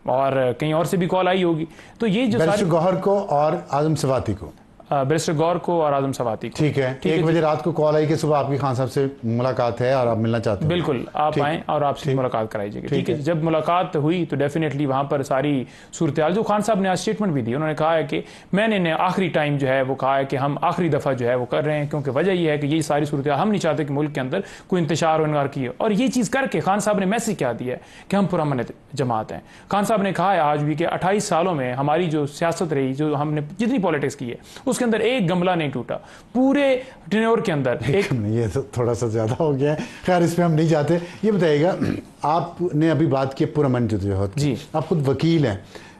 और कहीं और से भी कॉल आई होगी। तो ये जो बैरिस्टर गौहर को और आजम सवाती को, बैरिस्टर गौर को और आजम सवाती को, ठीक है, 1 बजे रात को कॉल आई कि सुबह आपकी खान साहब से मुलाकात है और आप मिलना चाहते हैं। बिल्कुल, आप आएँ और आपसे मुलाकात कराई जाएगी। ठीक है, जब मुलाकात हुई तो डेफिनेटली वहाँ पर सारी सूरत हाल, जो खान साहब ने आज स्टेटमेंट भी दी, उन्होंने कहा है कि मैंने आखिरी टाइम जो है वो कहा है कि हम आखिरी दफ़ा जो है वो कर रहे हैं, क्योंकि वजह यह है कि ये सारी सूरत हाल हम नहीं चाहते कि मुल्क के अंदर कोई इंतशार और इनकार की हो। और ये चीज़ करके खान साहब ने मैसेज क्या दिया है कि हम पुरअमन जमात हैं। खान साहब ने कहा है आज भी कि 28 सालों में हमारी जो सियासत रही, जो हमने जितनी पॉलिटिक्स की है, उसके अंदर एक गमला नहीं टूटा पूरे टेन्योर के अंदर। ये तो थोड़ा सा ज्यादा हो गया है, खैर इस पे हम नहीं जाते। ये बताइएगा, आपने अभी बात की पुरअमन जदोजहद जी, आप खुद वकील हैं,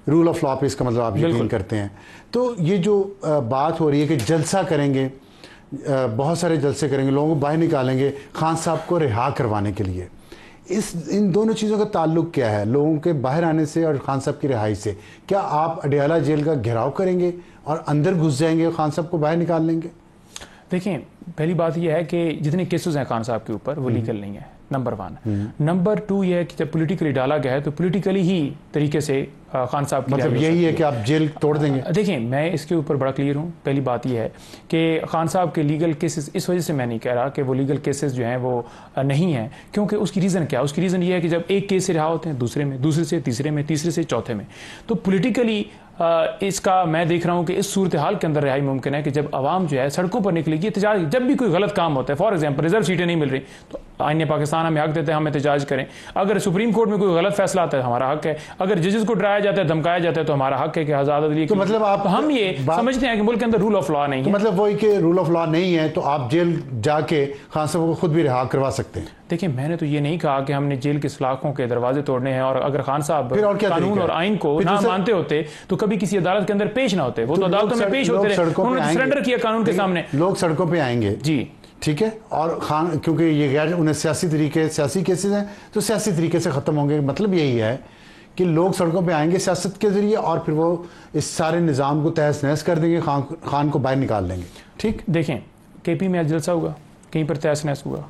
रूल ऑफ लॉ पे इसका मतलब आप यकीन करते हैं, तो ये जो बात हो रही है कि जलसा करेंगे, बहुत सारे जलसे करेंगे, लोगों को बाहर निकालेंगे खान साहब को रिहा करवाने के लिए, इन दोनों चीज़ों का ताल्लुक क्या है, लोगों के बाहर आने से और खान साहब की रिहाई से? क्या आप अडयाला जेल का घेराव करेंगे और अंदर घुस जाएंगे, खान साहब को बाहर निकाल लेंगे? देखिए, पहली बात यह है कि जितने केसेस हैं खान साहब के ऊपर वो लीगल नहीं है, नंबर 1। नंबर 2 ये है कि जब पॉलिटिकली डाला गया है तो पॉलिटिकली ही तरीके से खान साहब की मतलब यही है कि आप जेल तोड़ देंगे? देखिए, मैं इसके ऊपर बड़ा क्लियर हूँ। पहली बात यह है कि खान साहब के लीगल केसेस, इस वजह से मैं नहीं कह रहा कि वो लीगल केसेस जो हैं वो नहीं हैं, क्योंकि उसकी रीज़न क्या है? उसकी रीज़न ये है कि जब एक केस से रिहा होते हैं, दूसरे में, दूसरे से तीसरे में, तीसरे से चौथे में, तो पॉलिटिकली इसका मैं देख रहा हूँ कि इस सूरत हाल के अंदर रिहाई मुमकिन है कि जब आवाम जो है सड़कों पर निकलेगी, एहतजाज, जब भी कोई गलत काम होता है, फॉर एग्जाम्पल रिजर्व सीटें नहीं मिल रही तो आईने पाकिस्तान हमें हक देते हैं हम एहतजाज करें। अगर सुप्रीम कोर्ट में कोई गलत फैसला आता है हमारा हक है, अगर जजेस को डराया जाता है, धमकाया जाता है तो हमारा हक है कि आज़ाद अदलिया। तो मतलब आप हम ये समझते हैं कि मुल्क के अंदर रूल ऑफ लॉ नहीं है। मतलब वही कि रूल ऑफ लॉ नहीं है तो आप जेल जाके खान साहब को खुद भी रिहा करवा सकते हैं? देखिए, मैंने तो ये नहीं कहा कि हमने जेल के सलाखों के दरवाजे तोड़ने हैं, और अगर खान साहब कानून और आइन को ना मानते होते तो कभी किसी अदालत के अंदर पेश ना होते, वो तो अदालतों में पेश होते रहे, उन्होंने सरेंडर किया कानून के सामने। लोग सड़कों पे आएंगे जी, ठीक है, और खान क्योंकि ये गैर उन्हें सियासी केसेस हैं तो सियासी तरीके से ख़त्म होंगे। मतलब यही है कि लोग सड़कों पे आएंगे सियासत के ज़रिए और फिर वो इस सारे निज़ाम को तहस नहस कर देंगे, खान को बाहर निकाल देंगे। ठीक, देखें, KP में आज जलसा हुआ, कहीं पर तहस नहस हुआ,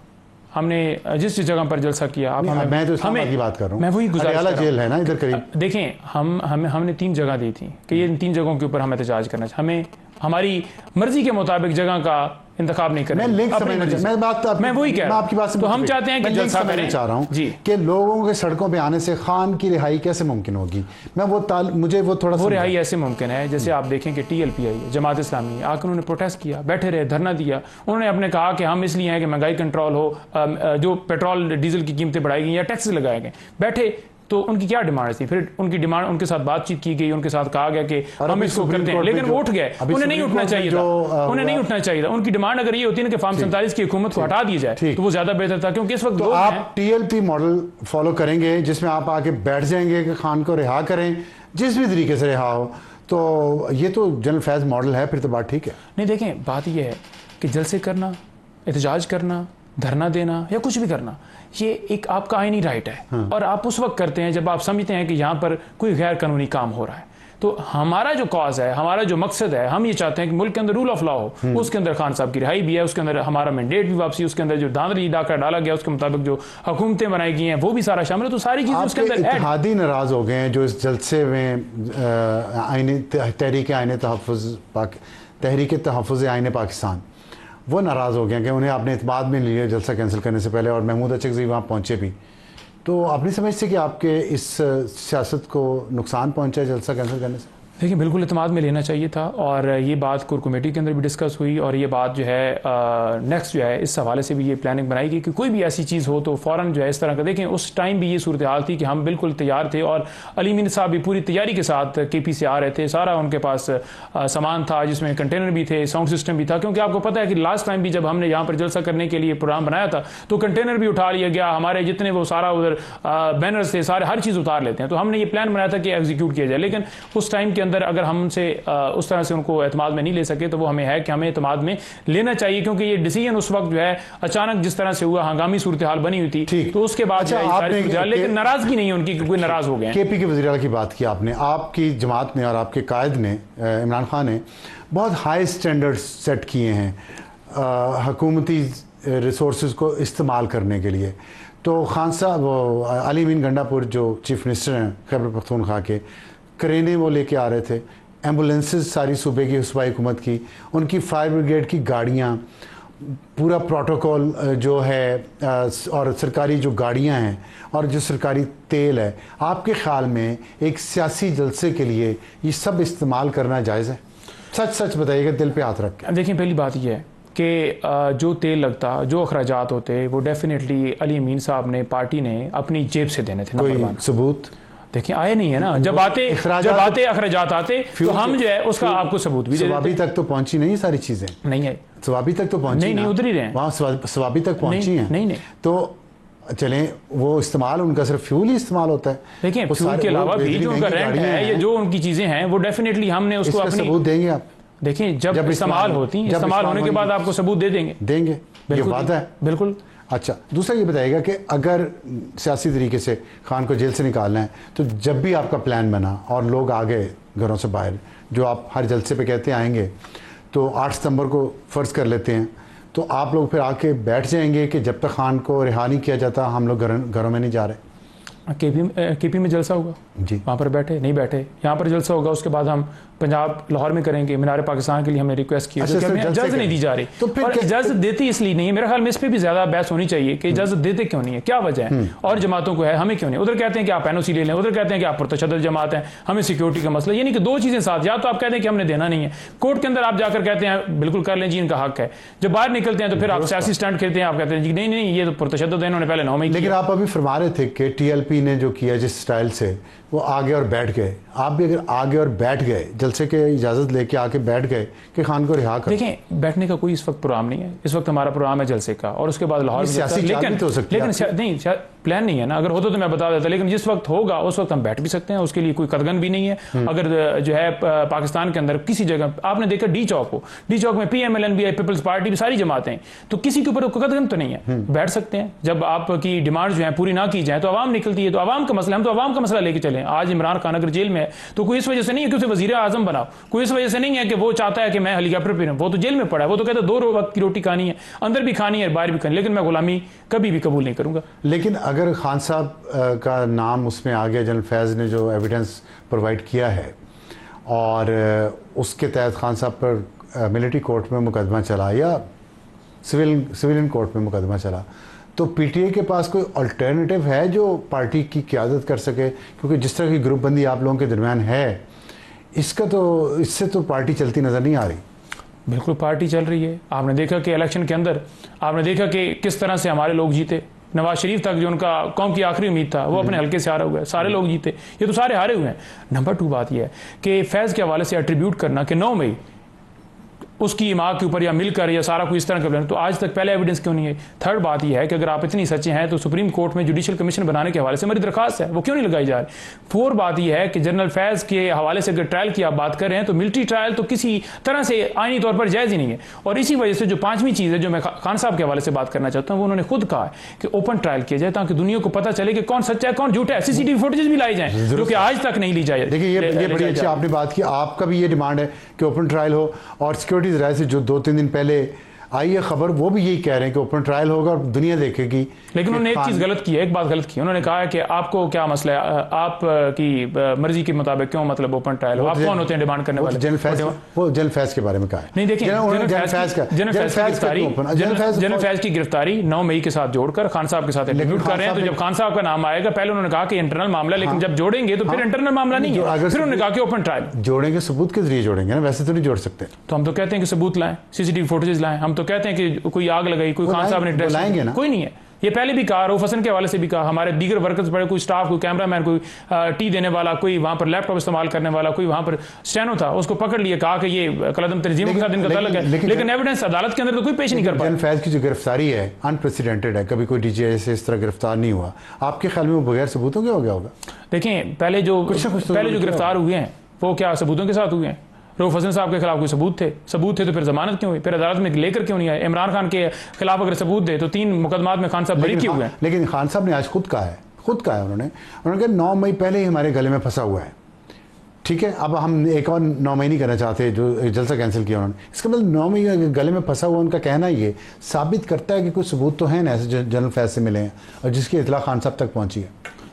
हमने जिस जगह पर जलसा किया, आप मैं तो हमें की बात कर रहा हूँ, मैं वही अडयाला जेल है ना इधर करीब। देखें, हमने 3 जगह दी थी कि ये इन 3 जगहों के ऊपर हमें एहतजाज करना चाहिए, हमें हमारी मर्जी के मुताबिक जगह का इंतखाब नहीं करना। मैं वही कह रहा हूं, आपकी बात से तो हम चाहते हैं कि जलसा करें। चाह रहा हूं कि लोगों के सड़कों पे आने से खान की रिहाई कैसे मुमकिन होगी? मुझे वो थोड़ा रिहाई ऐसे मुमकिन है जैसे आप देखें कि TLP जमात इस्लामी आकर उन्होंने प्रोटेस्ट किया, बैठे रहे, धरना दिया, उन्होंने अपने कहा कि हम इसलिए हैं कि महंगाई कंट्रोल हो, जो पेट्रोल डीजल की कीमतें बढ़ाई गई या टैक्स लगाए गए, बैठे तो उनकी क्या डिमांड थी? फिर उनकी डिमांड, उनके साथ बातचीत की गई, उनके साथ कहा गया कि हम इसको करते हैं, लेकिन वो उठ गए। उन्हें नहीं उठना चाहिए था, उन्हें नहीं उठना चाहिए था। उनकी डिमांड अगर ये होती है ना कि फॉर्म 47 की हुकूमत को हटा दी जाए तो वो ज्यादा बेहतर था, क्योंकि इस वक्त आप TLP मॉडल फॉलो करेंगे जिसमें आप आके बैठ जाएंगे कि खान को रिहा करें, जिस भी तरीके से रिहा हो, तो ये तो जनरल फैज़ मॉडल है, फिर तो बात ठीक है। नहीं, देखें बात यह है कि जलसे करना, एहतजाज करना, धरना देना या कुछ भी करना, ये एक आपका आईनी राइट है। और आप उस वक्त करते हैं जब आप समझते हैं कि यहाँ पर कोई गैर कानूनी काम हो रहा है। तो हमारा जो कॉज है, हमारा जो मकसद है, हम ये चाहते हैं कि मुल्क के अंदर रूल ऑफ लॉ हो, उसके अंदर खान साहब की रिहाई भी है, उसके अंदर हमारा मैंडेट भी वापसी, उसके अंदर जो दांदरी डाका डाला गया उसके मुताबिक जो हुकूमतें बनाई गई हैं वो भी सारा शामिल है। तो सारी चीजें उसके अंदर इत्तेहादी नाराज हो गए हैं जो इस जलसे में तहरीक तहफ़्फ़ुज़ आईन पाकिस्तान, वो नाराज़ हो गए हैं कि उन्हें आपने इत्मीनान में लिया जलसा कैंसिल करने से पहले, और महमूद अचकज़ई वहाँ पहुँचे भी। तो आप नहीं समझते कि आपके इस सियासत को नुकसान पहुँचा है जलसा कैंसिल करने से? देखिए, बिल्कुल इत्मीनान में लेना चाहिए था, और ये बात कोर कमेटी के अंदर भी डिस्कस हुई, और ये बात जो है नेक्स्ट जो है इस हवाले से भी ये प्लानिंग बनाई गई कि कोई भी ऐसी चीज़ हो तो फ़ौरन जो है इस तरह का। देखें, उस टाइम भी ये सूरत हाल थी कि हम बिल्कुल तैयार थे, और अली मीन साहब भी पूरी तैयारी के साथ KP से आ रहे थे। सारा उनके पास सामान था, जिसमें कंटेनर भी थे, साउंड सिस्टम भी था, क्योंकि आपको पता है कि लास्ट टाइम भी जब हमने यहाँ पर जलसा करने के लिए प्रोग्राम बनाया था तो कंटेनर भी उठा लिया गया, हमारे जितने वो सारा उधर बैनर्स थे सारे, हर चीज़ उतार लेते हैं। तो हमने ये प्लान बनाया था कि एग्जीक्यूट किया जाए, लेकिन उस टाइम के अंदर अगर हम उनसे उस तरह से उनको एतमाद में नहीं ले सके तो वो हमें है कि हमें एतमाद में लेना चाहिए, क्योंकि ये डिसीजन उस वक्त जो है अचानक जिस तरह से हुआ, हंगामी सूरत हाल बनी हुई थी, तो उसके बाद लेकिन नाराजगी नहीं है उनकी कि कोई नाराज हो गए। KP के वज़ीर आला की बात की आपने, आपकी जमात ने और आपके कायद ने इमरान खान ने बहुत हाई स्टैंडर्ड सेट किए हैं हुकूमती रिसोर्स को इस्तेमाल करने के लिए। तो खान साहब अली मीन गंडापुर जो चीफ मिनिस्टर हैं खैबर पख्तूनख्वा के, करेने वो लेके आ रहे थे, एम्बुलेंसेस सारी सूबे की सूबाई हुकूमत की, उनकी फायर ब्रिगेड की गाड़ियाँ, पूरा प्रोटोकॉल जो है, और सरकारी जो गाड़ियाँ हैं और जो सरकारी तेल है, आपके ख्याल में एक सियासी जलसे के लिए ये सब इस्तेमाल करना जायज़ है? सच सच बताइएगा, दिल पे हाथ रख के। देखिए, पहली बात यह है कि जो तेल लगता, जो अखराजात होते, वो डेफिनेटली अली अमीन साहब ने, पार्टी ने अपनी जेब से देने थे। कोई सबूत देखिए आए नहीं है ना, जब आते अखराजात आते तो हम जो है उसका आपको सबूत भी दे देते। अभी तक तो पहुंची नहीं सारी चीजें, नहीं है सवाबी तक तो पहुंची नहीं, उधर ही रहे वहाँ सवाबी तक पहुंची हैं। नहीं तो चलें, वो इस्तेमाल उनका सिर्फ फ्यूल ही इस्तेमाल होता है। देखिए, फ्यूल के अलावा भी जो उनका रेंट है या जो उनकी चीजें हैं वो डेफिनेटली हमने उसको अपनी सबूत देंगे आप। देखिए, जब इस्तेमाल होती, इस्तेमाल होने के बाद आपको सबूत दे देंगे। ये बात है, बिल्कुल। अच्छा, दूसरा ये बताइएगा कि अगर सियासी तरीके से खान को जेल से निकालना है तो जब भी आपका प्लान बना और लोग आ गए घरों से बाहर, जो आप हर जलसे पे कहते आएंगे, तो 8 सितंबर को फ़र्ज़ कर लेते हैं, तो आप लोग फिर आके बैठ जाएंगे कि जब तक खान को रिहा नहीं किया जाता हम लोग घरों में नहीं जा रहे? KP में जलसा होगा जी, वहाँ पर बैठे नहीं बैठे, यहाँ पर जलसा होगा, उसके बाद हम पंजाब लाहौर में करेंगे। मीनार पाकिस्तान के लिए हमने रिक्वेस्ट की, अच्छा, तो इजाज़त नहीं दी जा रही। तो फिर और इजाज़त देती इसलिए नहीं है, मेरे ख्याल में इस पर भी ज़्यादा बहस होनी चाहिए कि इजाज़त देते क्यों नहीं है, क्या वजह है, और जमातों को है, हमें क्यों नहीं। उधर कहते हैं कि आप NOC ले लें, उधर कहते हैं कि आप पुरतशद्दुद जमात हैं, हमें सिक्योरिटी का मसला, यानी कि दो चीज़ें साथ। या तो आप कहते हैं कि हमने देना नहीं है, कोर्ट के अंदर आप जाकर कहते हैं बिल्कुल कर लें जी, इनका हक है, जब बाहर निकलते हैं तो फिर आप सियासी स्टैंड खेलते हैं, आप कहते हैं जी नहीं ये तो पुरतशद्दुद है, इन्होंने पहले 9 में। लेकिन आप अभी फरमा रहे थे कि TLP ने जो किया जिस स्टाइल से वो आगे और बैठ गए, आप भी अगर आगे और बैठ गए, जलसे के इजाज़त लेके आके बैठ गए कि खान को रिहा कर। देखें, बैठने का कोई इस वक्त प्रोग्राम नहीं है, इस वक्त हमारा प्रोग्राम है जलसे का, और उसके बाद लाहौर। लेकिन नहीं, प्लान नहीं है ना, अगर होता तो मैं बता देता, लेकिन जिस वक्त होगा उस वक्त हम बैठ भी सकते हैं, उसके लिए कोई कदगन भी नहीं है। अगर जो है पाकिस्तान के अंदर किसी जगह आपने देखा डी चौक में PML NBI पीपल्स पार्टी भी सारी जमातें, तो किसी के ऊपर कदगन तो नहीं है, बैठ सकते हैं। जब आपकी डिमांड जो है पूरी ना की जाए तो आवाम निकलती है, तो आवाम का मसला, हम तो आवाम का मसला लेके चले। आज इमरान खान अगर जेल में है तो कोई इस वजह से नहीं है कि उसे वजीर आजम बनाओ, कोई इस वजह से नहीं है कि वो चाहता है कि मैं हेलीकॉप्टर पे रहूं, वो तो जेल में पड़ा है, वो तो कहता है 2 वक्त की रोटी खानी है, अंदर भी खानी है बाहर भी खानी, लेकिन मैं गुलामी कभी भी कबूल नहीं करूंगा। लेकिन अगर खान साहब का नाम उसमें आ गया, जनरल फैज़ ने जो एविडेंस प्रोवाइड किया है और उसके तहत खान साहब पर मिलिट्री कोर्ट में मुकदमा चला या सिविलियन कोर्ट में मुकदमा चला, तो PTA के पास कोई अल्टरनेटिव है जो पार्टी की क़यादत कर सके? क्योंकि जिस तरह की ग्रुपबंदी आप लोगों के दरमियान है, इससे तो पार्टी चलती नज़र नहीं आ रही। बिल्कुल पार्टी चल रही है। आपने देखा कि इलेक्शन के अंदर आपने देखा कि किस तरह से हमारे लोग जीते, नवाज शरीफ तक जो उनका कौम की आखिरी उम्मीद था, वो अपने हल्के से हारा हुआ है। सारे लोग जीते, ये तो सारे हारे हुए हैं। नंबर 2 बात यह है कि फैज़ के हवाले से एट्रीब्यूट करना कि 9 मई उसकी माँ के ऊपर या मिलकर या सारा कुछ इस तरह का, तो आज तक पहले एविडेंस क्यों नहीं है? थर्ड बात यह है कि अगर आप इतनी सच्चे हैं तो सुप्रीम कोर्ट में जुडिशियल कमीशन बनाने के हवाले से मेरी दरखास्त है, वो क्यों नहीं लगाई जा रही? 4 बात यह है कि जनरल फैज़ के हवाले से अगर ट्रायल की आप बात कर रहे हैं तो मिलिट्री ट्रायल तो किसी तरह से आईनी तौर पर जायज़ ही नहीं है। और इसी वजह से जो 5वीं चीज़ है जो मैं खान साहब के हवाले से बात करना चाहता हूँ, वो उन्होंने खुद कहा है कि ओपन ट्रायल किया जाए ताकि दुनिया को पता चले कि कौन सच्चा है कौन झूठा है। सीसीटीवी फुटेज भी लाई जाए जो कि आज तक नहीं ली जाए। देखिए ये बड़ी अच्छी आपने बात की, आपका भी ये डिमांड है कि ओपन ट्रायल हो, और सिक्योरिटी राय से जो 2-3 दिन पहले आई है खबर, वो भी यही कह रहे हैं कि ओपन ट्रायल होगा और दुनिया देखेगी। लेकिन उन्होंने एक चीज गलत की है, एक बात गलत की। उन्होंने कहा है कि आपको क्या मसला है, आप की मर्जी के मुताबिक क्यों मतलब ओपन ट्रायल हो? आप कौन होते हैं डिमांड करने वाले? जनरल फैज़ के बारे में कहा है। नहीं देखिए, जनरल फैज़ की गिरफ्तारी 9 मई के साथ जोड़कर खान साहब के साथ एग्जीक्यूट कर रहे हैं। तो जब खान साहब का नाम आएगा, पहले उन्होंने कहा कि इंटरनल मामला, लेकिन जब जोड़ेंगे तो फिर इंटरनल मामला नहीं है, फिर उन्होंने कहा कि ओपन ट्रायल जोड़ेंगे। सबूत के जरिए जोड़ेंगे ना, वैसे तो नहीं जोड़ सकते। तो हम तो कहते हैं कि सबूत लाएं, सीसीटीवी फुटेज लाएं। हम तो कहते हैं कि कोई आग लगाई, कोई खान साहब ने ड्रेस लाएंगे ना, कोई नहीं है। ये पहले भी कहा, रऊफ हसन के हवाले से भी कहा, हमारे दीगर वर्कर्स बड़े, कोई स्टाफ, कोई कैमरामैन, कोई टी देने वाला, कोई वहां पर लैपटॉप इस्तेमाल करने वाला, कोई वहां पर स्टेनो था, उसको पकड़ लिया, कहा कि ये कलदम तंजीम के साथ इनका ताल्लुक है, लेकिन एविडेंस अदालत के अंदर तो कोई पेश नहीं कर पाया। जनरल फैज़ की जो गिरफ्तारी है अनप्रेसिडेंटेड है, कभी कोई डीजीआई से इस तरह गिरफ्तार नहीं हुआ। आपके ख्याल में वो बगैर सबूतों के हो गया होगा? देखिए, पहले जो गिरफ्तार हुए हैं वो क्या सबूतों के साथ हुए हैं? रऊफ हसन साहब के खिलाफ कोई सबूत थे तो फिर जमानत क्यों हुई? फिर अदालत में लेकर क्यों नहीं आए? इमरान खान के खिलाफ अगर सबूत दे तो 3 मुकदमात में खान साहब बरी क्यों हुए हैं? लेकिन खान साहब ने आज खुद कहा है उन्होंने कहा 9 मई पहले ही हमारे गले में फंसा हुआ है। ठीक है, अब हम एक और 9 मई नहीं करना चाहते, जो जलसा कैंसिल किया उन्होंने। इसका मतलब 9 मई गले में फंसा हुआ उनका कहना ये साबित करता है कि कुछ सबूत तो है ना ऐसे जनरल फैज़ से मिले हैं और जिसकी इतला खान साहब तक पहुंची है।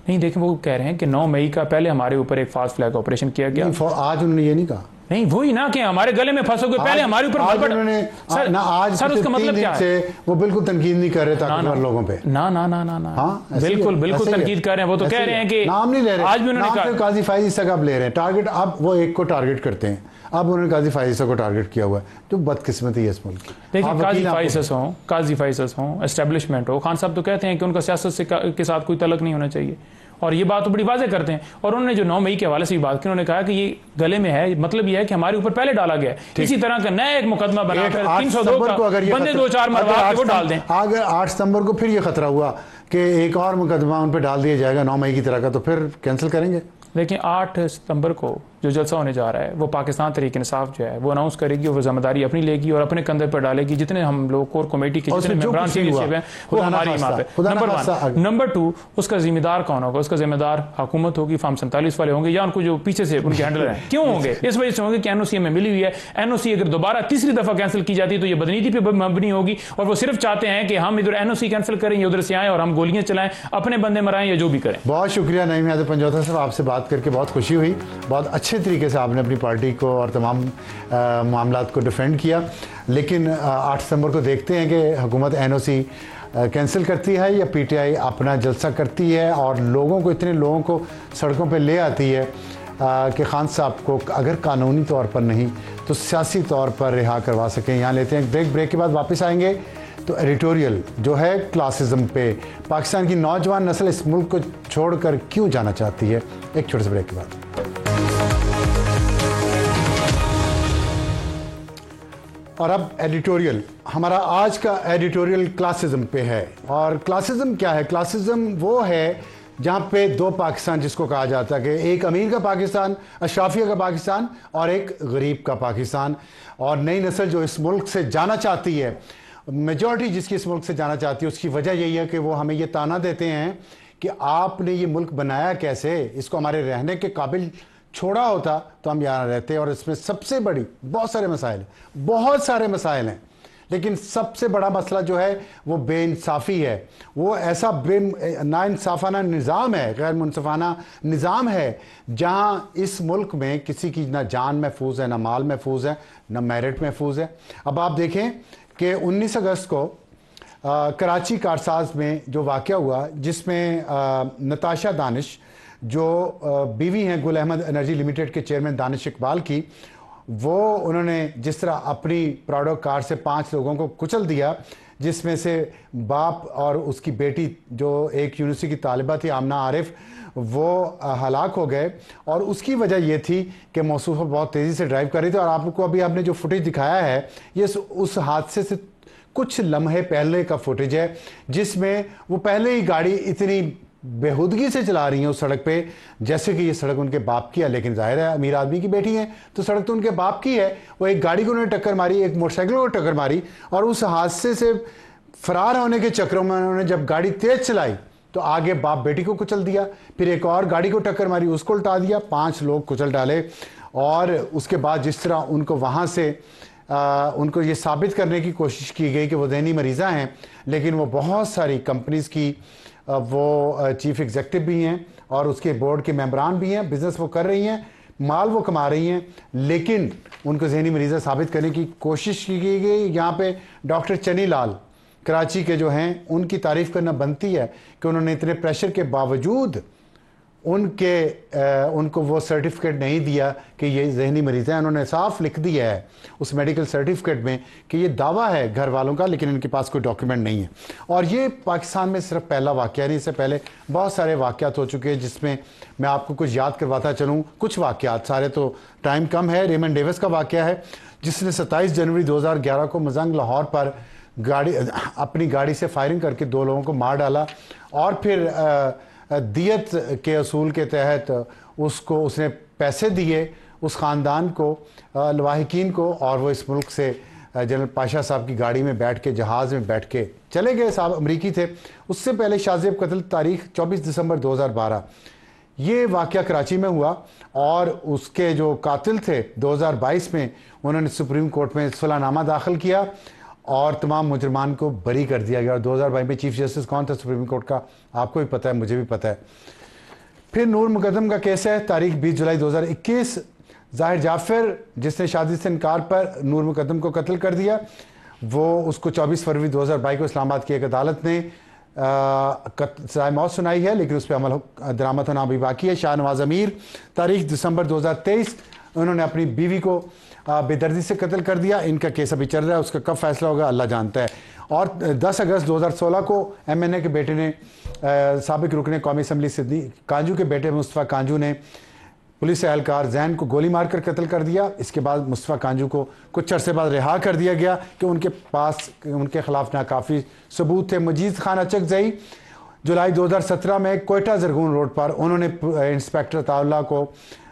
नहीं देखिए, वो कह रहे हैं कि 9 मई का पहले हमारे ऊपर एक फास्ट फ्लैग ऑपरेशन किया गया। आज उन्होंने ये नहीं कहा। नहीं वही ना कि हमारे गले में फंसोगे, पहले हमारे ऊपर आज उन्होंने सर उसका मतलब क्या है? वो बिल्कुल तनकीद नहीं कर रहे ताकतवर लोगों पे। ना बिल्कुल तनकीद कर रहे हैं। वो तो कह रहे हैं कि नाम नहीं ले रहे। आज भी उन्होंने कहा काजी फाइज ईसा का ले रहे हैं टारगेट, अब वो एक को टारगेट करते हैं। अब उन्होंने काजी फाइज ईसा को टारगेट किया हुआ है, जो बदकिस्मती है इस मुल्क की। देखिए, काजी फाइज हो, एस्टेब्लिशमेंट हो, खान साहब तो कहते हैं कि उनका सियासत के साथ कोई तलक नहीं होना चाहिए, और ये बात तो बड़ी वाज़ेह करते हैं। और उन्होंने जो 9 मई के हवाले से भी बात की, उन्होंने कहा कि ये गले में है, मतलब ये है कि हमारे ऊपर पहले डाला गया है। इसी तरह का नया एक मुकदमा बनाकर 302 का बंदे 2-4 मरवा के वो डाल दें। अगर 8 सितंबर को फिर ये खतरा हुआ कि एक और मुकदमा उन पर डाल दिया जाएगा 9 मई की तरह का, तो फिर कैंसिल करेंगे। देखिए, 8 सितंबर को जो जलसा होने जा रहा है वो पाकिस्तान तहरीक इंसाफ जो है वो अनाउंस करेगी, वो जिम्मेदारी अपनी लेगी और अपने कंधे पर डालेगी। जितने हम लोग कोर कमेटी के जितने मेंबरान हैं वो हमारी मां पे। नंबर 1। नंबर 2, उसका जिम्मेदार कौन होगा? उसका जिम्मेदार हुकूमत होगी, फार्म 47 वाले होंगे, या उनको जो पीछे से उनके हैंडलर हैं। क्यों होंगे? इस वजह से होंगे कि एनओसी में मिली हुई है। एनओसी अगर दोबारा तीसरी दफा कैंसिल की जाती है तो ये बदनीति पे मबनी होगी, और वो सिर्फ चाहते हैं कि हम इधर एनओसी कैंसिल करें, उधर से आए और हम गोलियां चलाएं, अपने बंदे मराएं या जो भी करें। बहुत शुक्रिया नईम यादव पंजौथा साहब, आपसे बात करके बहुत खुशी हुई। बहुत अच्छे तरीके से आपने अपनी पार्टी को और तमाम मामलात को डिफेंड किया। लेकिन 8 सितंबर को देखते हैं कि हुकूमत एनओसी कैंसिल करती है या पीटीआई अपना जलसा करती है और लोगों को, इतने लोगों को सड़कों पे ले आती है कि खान साहब को अगर कानूनी तौर पर नहीं तो सियासी तौर पर रिहा करवा सकें। यहाँ लेते हैं ब्रेक के बाद वापस आएंगे तो एडिटोरियल जो है क्लासिज्म पे, पाकिस्तान की नौजवान नस्ल इस मुल्क को छोड़कर क्यों जाना चाहती है, एक छोटे से ब्रेक के बाद। और अब एडिटोरियल, हमारा आज का एडिटोरियल क्लासिज्म पे है। और क्लासिज्म क्या है? क्लासिज्म वो है जहाँ पे 2 पाकिस्तान जिसको कहा जाता है कि एक अमीर का पाकिस्तान, अशराफिया का पाकिस्तान, और एक गरीब का पाकिस्तान। और नई नस्ल जो इस मुल्क से जाना चाहती है, मेजॉरिटी जिसकी इस मुल्क से जाना चाहती है, उसकी वजह यही है कि वो हमें ये ताना देते हैं कि आपने ये मुल्क बनाया कैसे, इसको हमारे रहने के काबिल छोड़ा होता तो हम यहाँ रहते। और इसमें सबसे बड़ी बहुत सारे मसाइल हैं, लेकिन सबसे बड़ा मसला जो है वो बेइंसाफ़ी है। वो ऐसा नाइंसाफ़ाना निज़ाम है, गैर मुनसिफाना निज़ाम है, जहाँ इस मुल्क में किसी की ना जान महफूज है, ना माल महफूज है, ना मेरिट महफूज है। अब आप देखें कि 19 अगस्त को कराची कारसाज में जो वाक़या हुआ, जिसमें नताशा दानिश जो बीवी हैं गुल अहमद एनर्जी लिमिटेड के चेयरमैन दानिश इकबाल की, वो उन्होंने जिस तरह अपनी प्राडो कार से 5 लोगों को कुचल दिया, जिसमें से बाप और उसकी बेटी जो एक यूनिवर्सिटी की तालिबा थी आमना आरिफ, वो हलाक हो गए। और उसकी वजह ये थी कि मौसूफा बहुत तेज़ी से ड्राइव कर रही थी। और आपको अभी आपने जो फुटेज दिखाया है ये उस हादसे से कुछ लम्हे पहले का फुटेज है, जिसमें वो पहले ही गाड़ी इतनी बेहूदगी से चला रही हैं उस सड़क पे जैसे कि ये सड़क उनके बाप की है। लेकिन जाहिर है अमीर आदमी की बेटी है तो सड़क तो उनके बाप की है। वो एक गाड़ी को उन्होंने टक्कर मारी, एक मोटरसाइकिल को टक्कर मारी, और उस हादसे से फरार होने के चक्रों में उन्होंने जब गाड़ी तेज चलाई तो आगे बाप बेटी को कुचल दिया, फिर एक और गाड़ी को टक्कर मारी, उसको उल्टा दिया, 5 लोग कुचल डाले। और उसके बाद जिस तरह उनको वहाँ से उनको ये साबित करने की कोशिश की गई कि वो ज़हनी मरीज़ा हैं, लेकिन वो बहुत सारी कंपनीज़ की वो चीफ एग्जेक्टिव भी हैं और उसके बोर्ड के मेंबरान भी हैं, बिज़नेस वो कर रही हैं, माल वो कमा रही हैं, लेकिन उनको ज़हनी मरीज़ा साबित करने की कोशिश की गई। यहाँ पे डॉक्टर चनी लाल कराची के जो हैं उनकी तारीफ़ करना बनती है कि उन्होंने इतने प्रेशर के बावजूद उनको वो सर्टिफिकेट नहीं दिया कि ये ज़हनी मरीज़ हैं। उन्होंने साफ लिख दिया है उस मेडिकल सर्टिफिकेट में कि ये दावा है घर वालों का, लेकिन इनके पास कोई डॉक्यूमेंट नहीं है। और ये पाकिस्तान में सिर्फ पहला वाक़या नहीं, इससे पहले बहुत सारे वाक़यात हो चुके हैं जिसमें मैं आपको कुछ याद करवाता चलूँ। कुछ वाक़यात, सारे तो टाइम कम है। रेमंड डेविस का वाक़या है जिसने 27 जनवरी 2011 को मजंग लाहौर पर अपनी गाड़ी से फायरिंग करके 2 लोगों को मार डाला और फिर दियत के असूल के तहत उसने पैसे दिए उस ख़ानदान को, लवाहिकीन को, और वो इस मुल्क से जनरल पाशा साहब की गाड़ी में बैठ के, जहाज़ में बैठ के चले गए। साहब अमरीकी थे। उससे पहले शाहजेब कत्ल तारीख 24 दिसंबर 2012 ये वाक़या कराची में हुआ और उसके जो कातिल थे 2022 में उन्होंने सुप्रीम कोर्ट में सुलहनामा दाखिल किया और तमाम मुजरमान को बरी कर दिया गया। और 2022 में चीफ जस्टिस कौन था सुप्रीम कोर्ट का, आपको भी पता है, मुझे भी पता है। फिर नूर मुकद्दम का केस है, तारीख 20 जुलाई 2021। ज़ाहिर जाफ़र जिसने शादी से इनकार पर नूर मुकद्दम को कत्ल कर दिया, वो उसको 24 फरवरी 2022 को इस्लामाबाद की एक अदालत ने सज़ाए मौत सुनाई है, लेकिन उस पर अमल दरामद होना अभी बाकी है। शाहनवाज अमीर तारीख दिसंबर 2023 उन्होंने अपनी बीवी को बेदर्दी से कत्ल कर दिया। इनका केस अभी चल रहा है, उसका कब फैसला होगा अल्लाह जानता है। और 10 अगस्त 2016 को MNA के बेटे ने साबिक रुकने कौमी असम्बली सिद्दीक कांजू के बेटे मुस्तफ़ा कांजू ने पुलिस एहलकार जैन को गोली मारकर कत्ल कर दिया। इसके बाद मुस्तफ़ा कांजू को कुछ अरसे बाद रिहा कर दिया गया कि उनके पास उनके खिलाफ नाकाफ़ी सबूत थे। मजीद खान अचकज़ई जुलाई 2017 में कोयटा जरगून रोड पर उन्होंने इंस्पेक्टर ताउल्ला को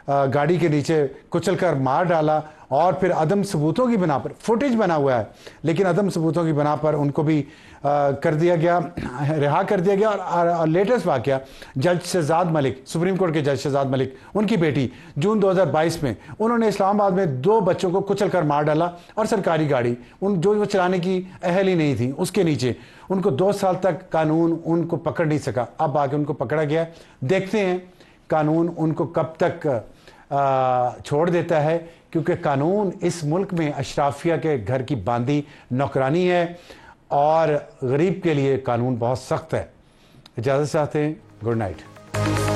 गाड़ी के नीचे कुचलकर मार डाला और फिर अदम सबूतों की बिना पर, फुटेज बना हुआ है लेकिन अदम सबूतों की बिना पर उनको भी कर दिया गया, रिहा कर दिया गया। और लेटेस्ट वाक़या जज शहजाद मलिक, सुप्रीम कोर्ट के जज शहजाद मलिक, उनकी बेटी जून 2022 में उन्होंने इस्लामाबाद में 2 बच्चों को कुचलकर मार डाला और सरकारी गाड़ी जो वो चलाने की अहल ही नहीं थी उसके नीचे उनको 2 साल तक कानून उनको पकड़ नहीं सका। अब आके उनको पकड़ा गया, देखते हैं कानून उनको कब तक छोड़ देता है, क्योंकि कानून इस मुल्क में अशराफिया के घर की बांदी नौकरानी है और गरीब के लिए कानून बहुत सख्त है। इजाज़त चाहते हैं, गुड नाइट।